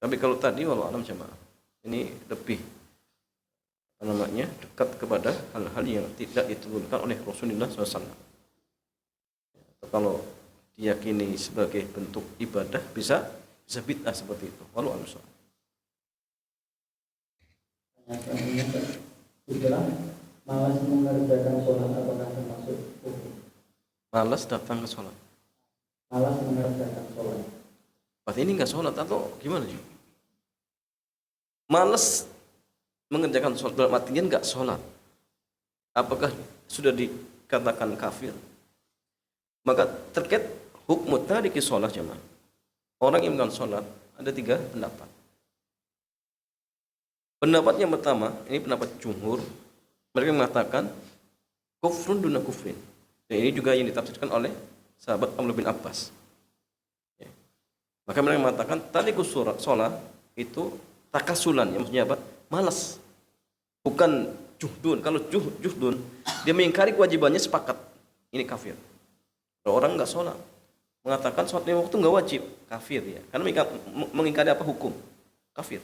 Tapi kalau tadi wallahu alam jemaah, ini lebih dekat kepada hal-hal yang tidak diturunkan oleh Rasulullah SAW. Kalau diyakini sebagai bentuk ibadah bisa bid'ah seperti itu. Wallahu a'lam. malas mengerjakan sholat apakah termasuk hukum? Malas datang ke sholat. Malas mengerjakan sholat. Berarti ini nggak sholat atau gimana sih? Malas mengerjakan sholat dalam artian nggak sholat. Apakah sudah dikatakan kafir? Maka terkait hukum tariki sholat jemaah. Orang yang meninggalkan sholat ada 3 pendapat. Pendapat yang pertama, ini pendapat jumhur. Mereka mengatakan kufrun duna kufrin. Dan ini juga yang ditafsirkan oleh sahabat Abdullah bin Abbas. Ya. Maka mereka mengatakan tariku sholat itu takasulan, yang maksudnya apa? Malas. Bukan juhdun. Kalau juhdun, dia mengingkari kewajibannya, sepakat. Ini kafir. Kalau orang nggak sholat, mengatakan sholat 5 waktu nggak wajib, kafir ya. Karena mengingkari apa hukum? Kafir.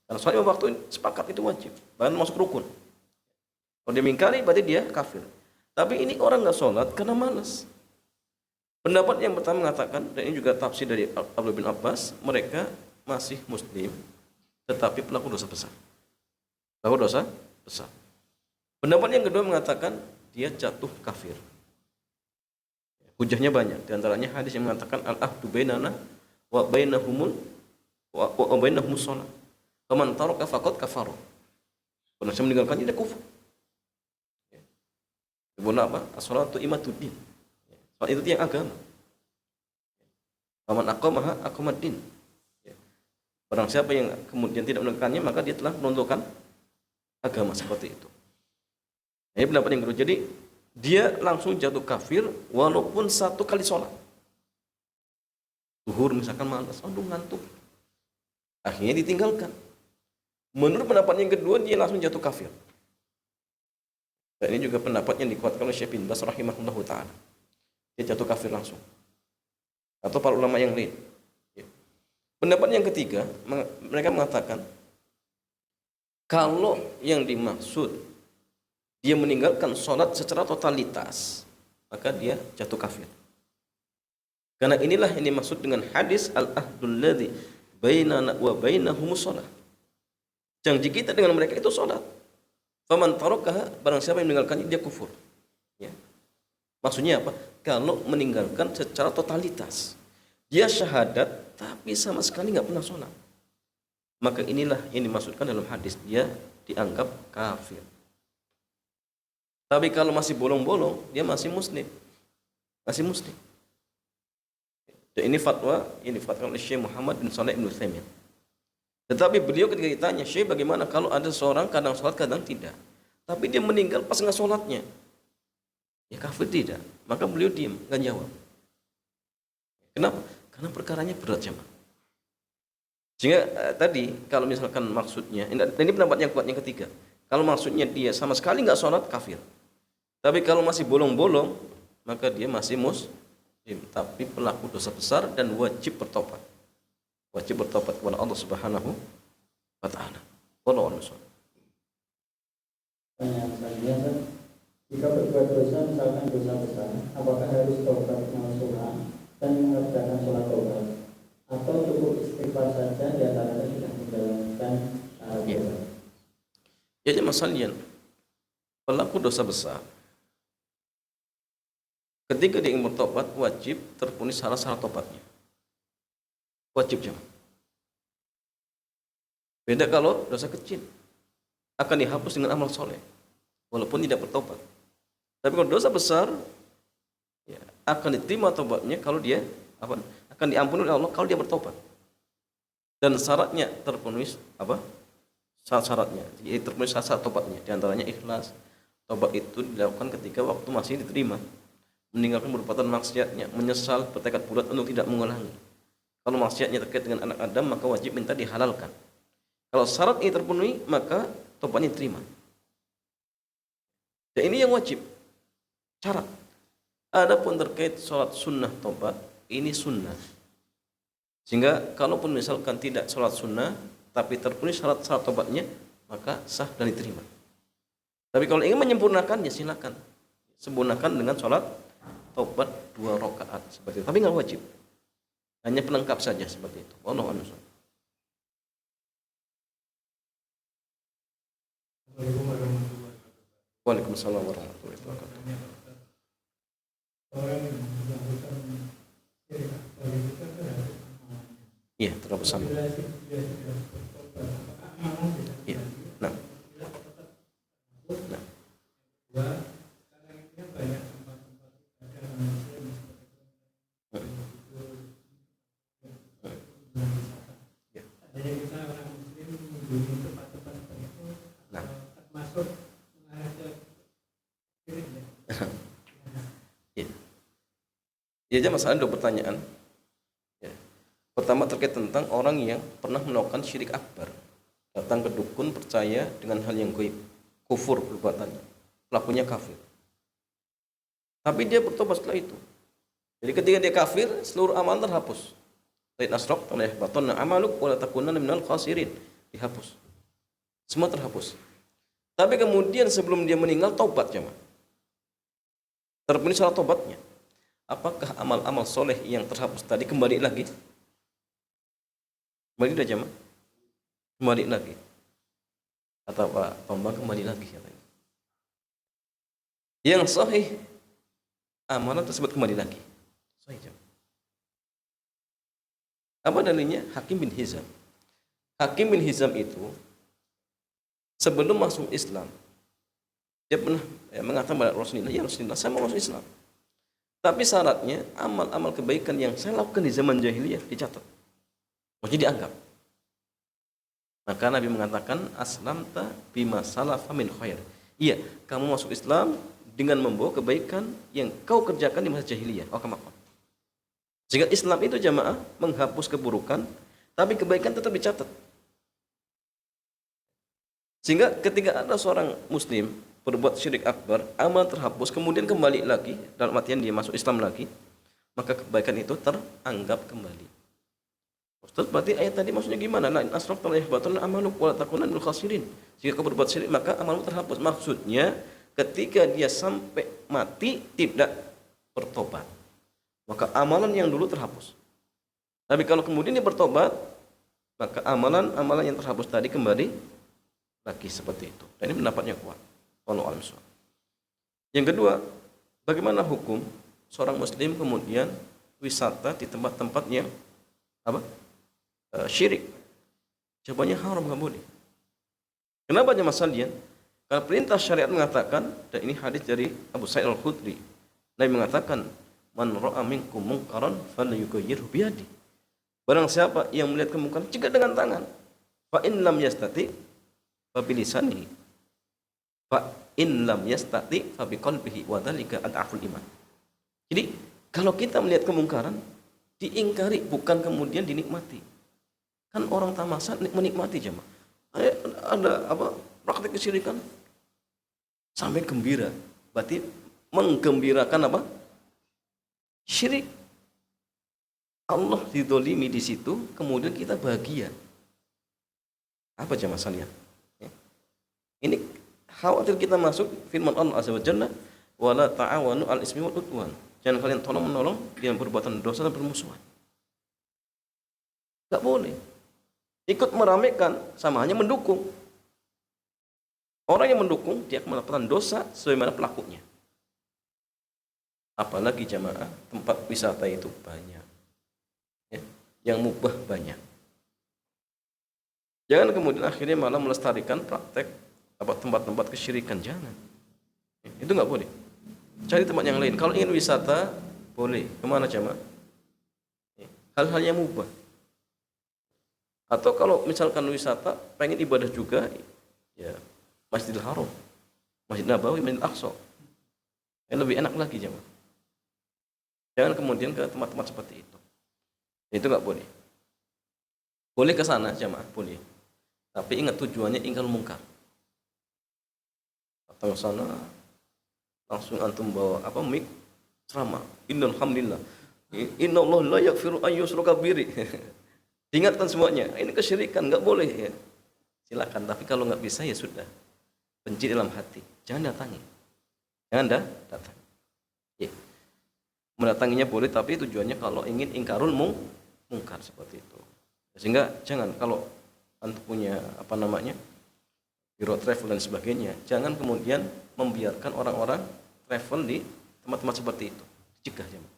Karena sholat 5 waktu sepakat itu wajib, bahkan masuk rukun. Kalau dia mengingkari berarti dia kafir. Tapi ini orang nggak sholat karena malas. Pendapat yang pertama mengatakan, dan ini juga tafsir dari Abdullah bin Abbas, mereka masih muslim, tetapi pelaku dosa besar. Pelaku dosa besar. Pendapat yang kedua mengatakan dia jatuh kafir. Hujahnya banyak, di antaranya hadis yang mengatakan al-ahdu bainana wa bainahumus shalah. Faman taraka faqad kafara. Kalau saya meninggalkan dia kufur. Benar apa? As-shalatu imatuddin. Salat itu tiang agama. Faman aqamaha aqamaddin. Barang siapa yang kemudian tidak menegakkannya, maka dia telah menunturkan agama, seperti itu. Ini pendapat yang kedua. Jadi dia langsung jatuh kafir walaupun 1 kali sholat. Zuhur misalkan malas, aduh ngantuk, akhirnya ditinggalkan. Menurut pendapat yang kedua dia langsung jatuh kafir. Dan ini juga pendapat yang dikuatkan oleh Syekh bin Baz rahimahullahu ta'ala. Dia jatuh kafir langsung. Atau para ulama yang lain. Pendapat yang ketiga, mereka mengatakan kalau yang dimaksud dia meninggalkan sholat secara totalitas, maka dia jatuh kafir. Karena inilah yang dimaksud dengan hadis al-ahdul ladzi bainana wa bainahumus shalah. Janji kita dengan mereka itu sholat. Faman tarakaha, barang siapa yang meninggalkannya dia kufur. Ya. Maksudnya apa? Kalau meninggalkan secara totalitas, dia syahadat tapi sama sekali nggak pernah sholat, maka inilah yang dimaksudkan dalam hadis, dia dianggap kafir. Tapi kalau masih bolong-bolong, dia masih muslim. Masih muslim. Dan ini fatwa yang difatwakan oleh Syekh Muhammad bin Shalih bin Utsaimin. Tetapi beliau ketika ditanya, Syekh bagaimana kalau ada seorang kadang sholat kadang tidak, tapi dia meninggal pas nggak sholatnya, ya kafir tidak? Maka beliau diam, nggak jawab. Kenapa? Karena perkaranya berat jemaah. Sehingga tadi kalau misalkan maksudnya, ini pendapat yang kuat yang ketiga, kalau maksudnya dia sama sekali nggak sholat, kafir. Tapi kalau masih bolong-bolong, maka dia masih muslim, tapi pelaku dosa besar dan wajib bertobat. Wajib bertobat kepada Allah Subhanahu wa taala. Wallahu a'lam. Pertanyaan selanjutnya, jika berbuat dosa, misalkan dosa besar, apakah harus tobat nasuha dan mengerjakan sholat tobat, atau cukup istighfar saja di antaranya sudah menjalankan syarat tobat? Jadi masalahnya pelaku dosa besar ketika dia ingin bertobat wajib terpenuhi syarat-syarat tobatnya. Wajib jemaah. Beda kalau dosa kecil akan dihapus dengan amal soleh walaupun tidak bertobat. Tapi kalau dosa besar ya, akan diterima tobatnya kalau dia akan diampuni oleh Allah kalau dia bertobat. Dan syaratnya terpenuhi syarat-syaratnya. Jadi terpenuhi syarat tobatnya. Di antaranya ikhlas. Tobat itu dilakukan ketika waktu masih diterima. Meninggalkan perbuatan maksiatnya, menyesal, bertekad bulat untuk tidak mengulangi. Kalau maksiatnya terkait dengan anak Adam, maka wajib minta dihalalkan. Kalau syarat ini terpenuhi, maka tobatnya diterima. Dan ini yang wajib, syarat. Adapun terkait sholat sunnah tobat, ini sunnah. Sehingga kalaupun misalkan tidak sholat sunnah, tapi terpenuhi syarat-syarat tobatnya, maka sah dan diterima. Tapi kalau ingin menyempurnakan, ya silakan. Sempurnakan dengan sholat tobat 2 rakaat seperti itu. Tapi nggak wajib. Hanya pelengkap saja seperti itu. Wallahu a'lam. Waalaikumsalam warahmatullahi wabarakatuh. Orang yang melakukan syirik akbar itu kan terhadap amalannya. Iya, terlalu sama. Bila dia sudah bertobat, apakah amalan tidak Iya. dilanjut? Nah. Bila tetap terhapus. Nah. Dua, sekarang ini kan banyak tempat-tempat ibadah muslim seperti Ya. adanya kita orang muslim mengunjungi tempat-tempat seperti itu, Nah. termasuk mengarah ke syirik ya. Ya, aja masalah dua pertanyaan. Ya. Pertama terkait tentang orang yang pernah melakukan syirik akbar, datang ke dukun percaya dengan hal yang gaib, kufur perbuatannya, pelakunya kafir. Tapi dia bertobat setelah itu. Jadi ketika dia kafir, seluruh amal terhapus. Lain asraq tanah baton amaluk wala takunanna minal khasirin, dihapus. Semua terhapus. Tapi kemudian sebelum dia meninggal taubat jemaah. Terpenuhi syarat taubatnya. Apakah amal-amal soleh yang terhapus tadi kembali lagi? Kembali dah jemaah? Kembali lagi. Kata Pak Bambang kembali lagi katanya. Yang sahih amalan tersebut kembali lagi. Sahih jemaah. Apa dalilnya? Hakim bin Hizam. Hakim bin Hizam itu sebelum masuk Islam dia pernah mengatakan kepada Rasulullah, ya Rasulullah, saya mau masuk Islam. Tapi syaratnya amal-amal kebaikan yang saya lakukan di zaman jahiliyah dicatat. Maksudnya dianggap. Maka Nabi mengatakan aslamta bima salafa min khair. Iya, kamu masuk Islam dengan membawa kebaikan yang kau kerjakan di masa jahiliyah. Oh, kamu. Sehingga Islam itu jamaah menghapus keburukan, tapi kebaikan tetap dicatat. Sehingga ketika ada seorang muslim berbuat syirik akbar, amal terhapus, kemudian kembali lagi, dalam artian dia masuk Islam lagi, maka kebaikan itu teranggap kembali. Ustaz, berarti ayat tadi maksudnya gimana? La in asrafta la yahbatanna amaluk wa la takunanna minal khasirin. Jika kau berbuat syirik maka amalmu terhapus. Maksudnya ketika dia sampai mati tidak bertobat, maka amalan yang dulu terhapus. Tapi kalau kemudian dia bertobat, maka amalan-amalan yang terhapus tadi kembali lagi seperti itu. Dan ini pendapatnya kuat. Yang kedua, bagaimana hukum seorang muslim kemudian wisata di tempat-tempat yang syirik? Jawabannya haram, nggak boleh. Kenapa jemaah sekalian? Karena perintah syariat mengatakan, dan ini hadis dari Abu Sa'id Al-Khudri, Nabi mengatakan, man ra'a minkum munkaran falyughayyirhu biyadi. Barang siapa yang melihat kemungkaran, cegah dengan tangan. Fa in lam yastati fa bilisanihi. Fa in lam yastati fa biqalbihi wa dzalika ad'aful iman. Jadi kalau kita melihat kemungkaran diingkari, bukan kemudian dinikmati. Kan orang tamasat menikmati jemaah. Ada praktik kesyirikan sampai gembira. Berarti menggembirakan syirik. Allah didolimi di situ, kemudian kita bahagia. Apa jemaah sekalian? Ini khawatir kita masuk firman Allah Azza wa Jalla, wala ta'awanu al ismi wal udwan. Jangan kalian tolong-menolong dengan perbuatan dosa dan permusuhan. Enggak boleh. Ikut meramaikan sama hanya mendukung. Orang yang mendukung dia akan melakukan dosa sebagaimana pelakunya. Apalagi jamaah tempat wisata itu banyak. Ya, yang mubah banyak. Jangan kemudian akhirnya malah melestarikan praktek tempat-tempat kesyirikan, jangan. Itu nggak boleh. Cari tempat yang lain. Kalau ingin wisata, boleh. Kemana jamaah? Hal-hal yang mubah. Atau kalau misalkan wisata, pengen ibadah juga, ya Masjidil Haram, Masjid Nabawi, Masjid Aqsa. Yang lebih enak lagi jamaah. Jangan kemudian ke tempat-tempat seperti itu. Itu nggak boleh. Boleh ke sana jamaah, boleh. Tapi ingat tujuannya ingkar mungkar. Atau sana langsung antum bawa mic ceramah. Innal hamdillah. Innallaha la yaghfiru an yushraka bihi. Ingatkan semuanya. Ini kesyirikan, nggak boleh ya. Silakan, tapi kalau nggak bisa ya sudah. Benci dalam hati. Jangan datangi. Jangan datang. Ya. Mendatanginya boleh, tapi tujuannya kalau ingin ingkarul mungkar seperti itu. Sehingga jangan kalau antum punya biro travel dan sebagainya, jangan kemudian membiarkan orang-orang travel di tempat-tempat seperti itu. Cegah jemaah.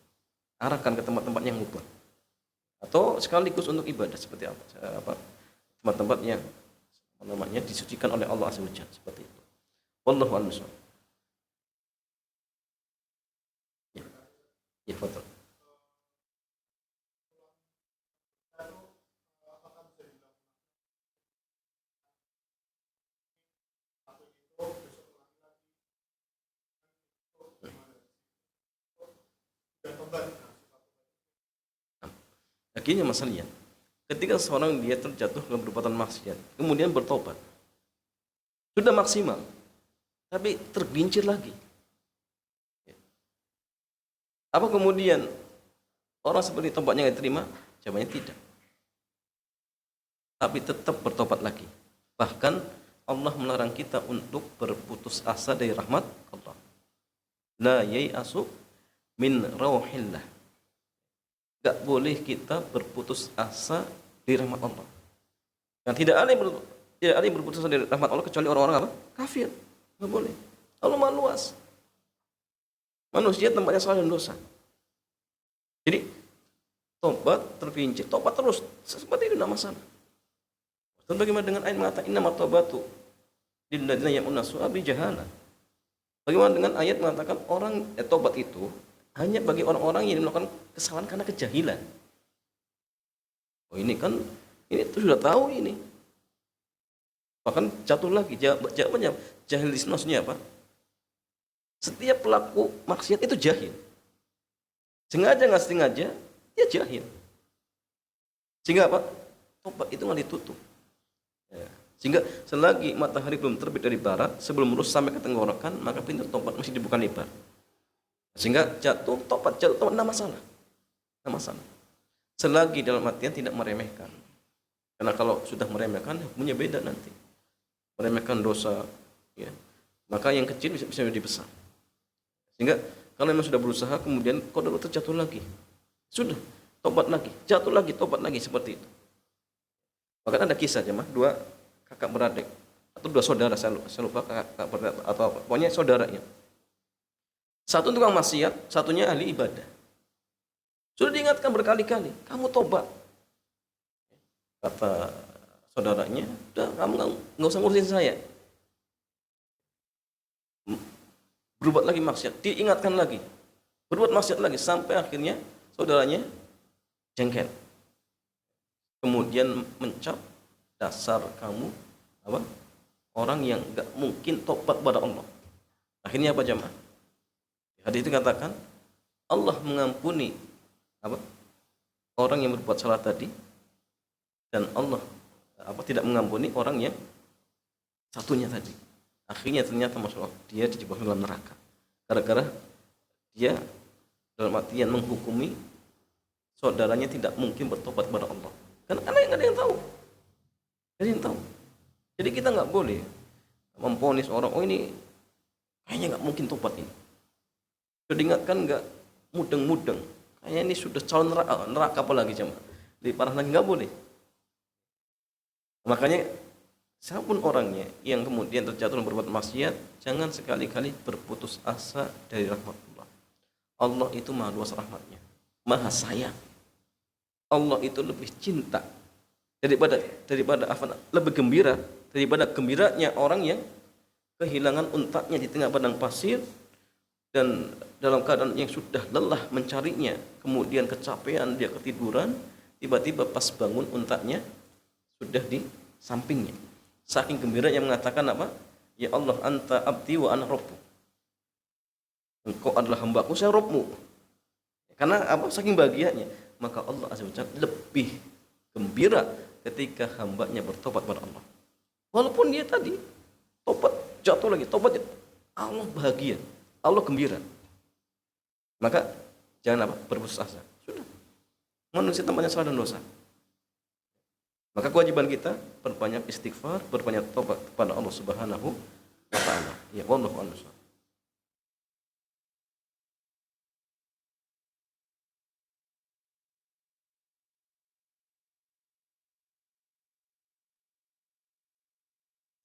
Arahkan ke tempat-tempat yang mubah. Atau sekaligus untuk ibadah seperti apa? Tempat-tempat yang namanya disucikan oleh Allah Azza wa Jalla seperti itu. Wallahu a'lam bishawab. Ya. Ya, betul. Akhirnya masalahnya, ketika seorang dia terjatuh dalam perbuatan maksiat, kemudian bertobat, sudah maksimal, tapi tergelincir lagi. Apa kemudian orang seperti tobatnya nggak diterima? Jawabannya tidak. Tapi tetap bertobat lagi. Bahkan Allah melarang kita untuk berputus asa dari rahmat Allah. La yai'asu min rauhillah. Gak boleh kita berputus asa dari rahmat Allah. Dan tidak ada yang berputus asa dari rahmat Allah kecuali orang-orang apa? Kafir. Gak boleh. Allah Maha luas. Manusia tempatnya salah dan dosa. Jadi tobat tergelincir, tobat terus seperti itu tidak masalah. Dan bagaimana dengan ayat mengatakan innamat taubatu lil ladzina ya'maluna su'a bi jahalah. Bagaimana dengan ayat mengatakan tobat itu hanya bagi orang-orang yang melakukan kesalahan karena kejahilan. Oh ini itu sudah tahu ini. Bahkan jatuh lagi jawabannya jahil di sini maksudnya apa? Setiap pelaku maksiat itu jahil. Sengaja nggak sengaja dia jahil. Sehingga apa? Tobat itu nggak ditutup. Ya. Sehingga selagi matahari belum terbit dari barat, sebelum lurus sampai ke tenggorokan, maka pintu tobat masih dibuka lebar. Sehingga tobat tidak masalah. Tidak masalah. Selagi dalam artian tidak meremehkan. Karena kalau sudah meremehkan, hukumnya beda nanti. Meremehkan dosa, ya, maka yang kecil bisa menjadi besar. Sehingga kalau memang sudah berusaha, kemudian kodok terjatuh lagi, sudah tobat lagi, jatuh lagi, tobat lagi seperti itu. Bahkan ada kisah jemaah, 2 kakak beradik atau 2 saudara, saya lupa kakak beradik atau apa, pokoknya saudaranya. Satu tukang maksiat, satunya ahli ibadah. Sudah diingatkan berkali-kali, kamu tobat. Kata saudaranya, udah kamu nggak usah ngurusin saya. Berbuat lagi maksiat, diingatkan lagi, berbuat maksiat lagi, sampai akhirnya saudaranya jengkel. Kemudian mencap, dasar kamu apa? Orang yang nggak mungkin tobat pada Allah. Akhirnya apa jemaah? Hadis itu katakan Allah mengampuni apa? Orang yang berbuat salah tadi, dan Allah tidak mengampuni orang yang satunya tadi. Akhirnya ternyata masuk dia dijebak dalam neraka. Gara-gara dia dalam artian menghukumi saudaranya tidak mungkin bertobat kepada Allah. Karena nggak ada yang tahu. Nggak ada yang tahu. Jadi kita nggak boleh memvonis orang, oh ini kayaknya nggak mungkin tobat ini. Sudah diingatkan nggak mudeng-mudeng. Kayaknya ini sudah calon neraka apalagi jemaah. Lebih parah lagi nggak boleh. Makanya siapapun orangnya yang kemudian terjatuh dalam berbuat maksiat, jangan sekali-kali berputus asa dari rahmat Allah. Allah itu maha luas rahmatnya, maha sayang. Allah itu lebih cinta daripada lebih gembira daripada gembiranya orang yang kehilangan untaknya di tengah padang pasir dan dalam keadaan yang sudah lelah mencarinya, kemudian kecapean dia ketiduran, tiba-tiba pas bangun untaknya sudah di sampingnya. Saking gembira yang mengatakan apa? Ya Allah, anta abdi wa ana rabbu. Engkau adalah hambaku, saya Rabbmu. Karena apa? Saking bahagianya. Maka Allah Azza wa Jalla lebih gembira ketika hambanya bertobat pada Allah. Walaupun dia tadi tobat, jatuh lagi, tobat, Allah bahagia, Allah gembira. Maka jangan apa? Berputus asa. Sudah. Manusia tempatnya salah dan dosa. Maka kewajiban kita berbanyak istighfar, berbanyak tobat kepada Allah Subhanahu wa taala. Ya, wallahu a'lam.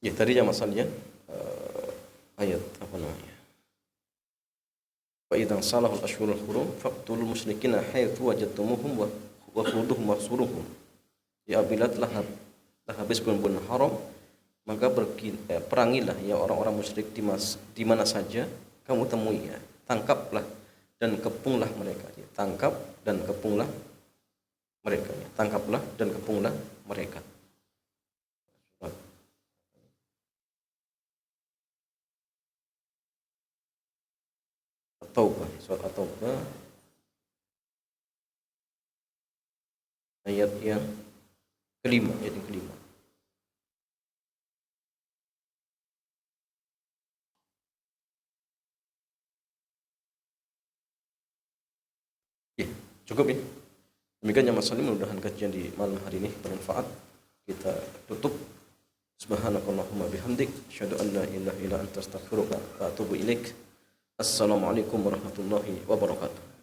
Ya, tadi yang masalahnya ayat apa? apa namanya? Fa idza salahul ashhurul hurum faqtulul musyrikina haitsu wajadtumuhum wa khuduhum wahsuruhum. Ya apabila telah habis bulan-bulan haram, maka perangilah ya orang-orang musyrik di mana saja kamu temui ya. Tangkaplah dan kepunglah mereka. Ya. Tangkap dan kepunglah mereka. Ya. Tangkaplah dan kepunglah mereka. At-Taubah, surat At-Taubah ayat yang kelima, ayat yang kelima. Ya, cukup ya. Demikian yang masalah, mudah-mudahan kajian di malam hari ini bermanfaat. Kita tutup. Subhanakallahumma bihamdik, asyhadu an la ilaha illa anta astaghfiruka wa atubu ilaik. Assalamualaikum warahmatullahi wabarakatuh.